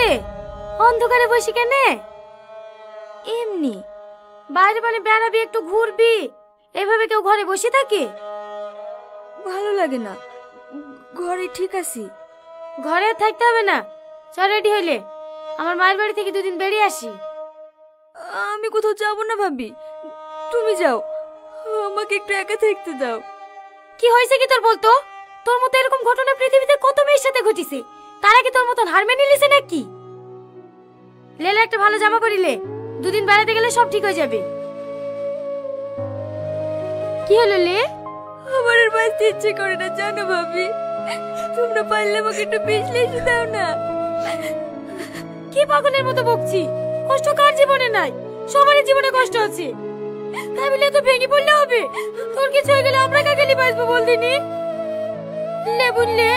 রে, অন্ধকারে বসে কেনে? এমনি বাইরে মানে বেড়াবি, একটু ঘুরবি, এভাবে কেউ ঘরে বসে থাকে? ভালো লাগে না, ঘরে ঠিক আছি। ঘরে আর থাকতে হবে না, চল রেডি হইলে আমার মায়ের বাড়ি থেকে দুদিন বেরিয়ে আসি। আমি কোথাও যাব না ভাবি, তুমি যাও, আমাকে একটু একা থাকতে দাও। কি হয়েছে কি তোর বলতো? তোর মতো এরকম ঘটনা পৃথিবীতে কত মেয়ের সাথে ঘটেছে, তারা কি তোর মতন হার মেনে নিছে নাকি? লেলা একটা ভালো জামা পরিলে দুদিন বেড়াতে গেলে সব ঠিক হয়ে যাবে। কি হলো লে? আমার আর বাঁচতে ইচ্ছে করে না জানো ভাবি, তোমরা পারলে আমাকে একটু বিশ্লেষণ দাও না। কি পাগলের মতো বকছি? কষ্ট কার জীবনে নাই? সবারই জীবনে কষ্ট আছে, তাই বলে তো ভেঙে পড়লে হবে? তোর কিছু হয়ে গেলে আমরা কাকে নিয়ে বাঁচবো বল দিনি? লে বুঝলে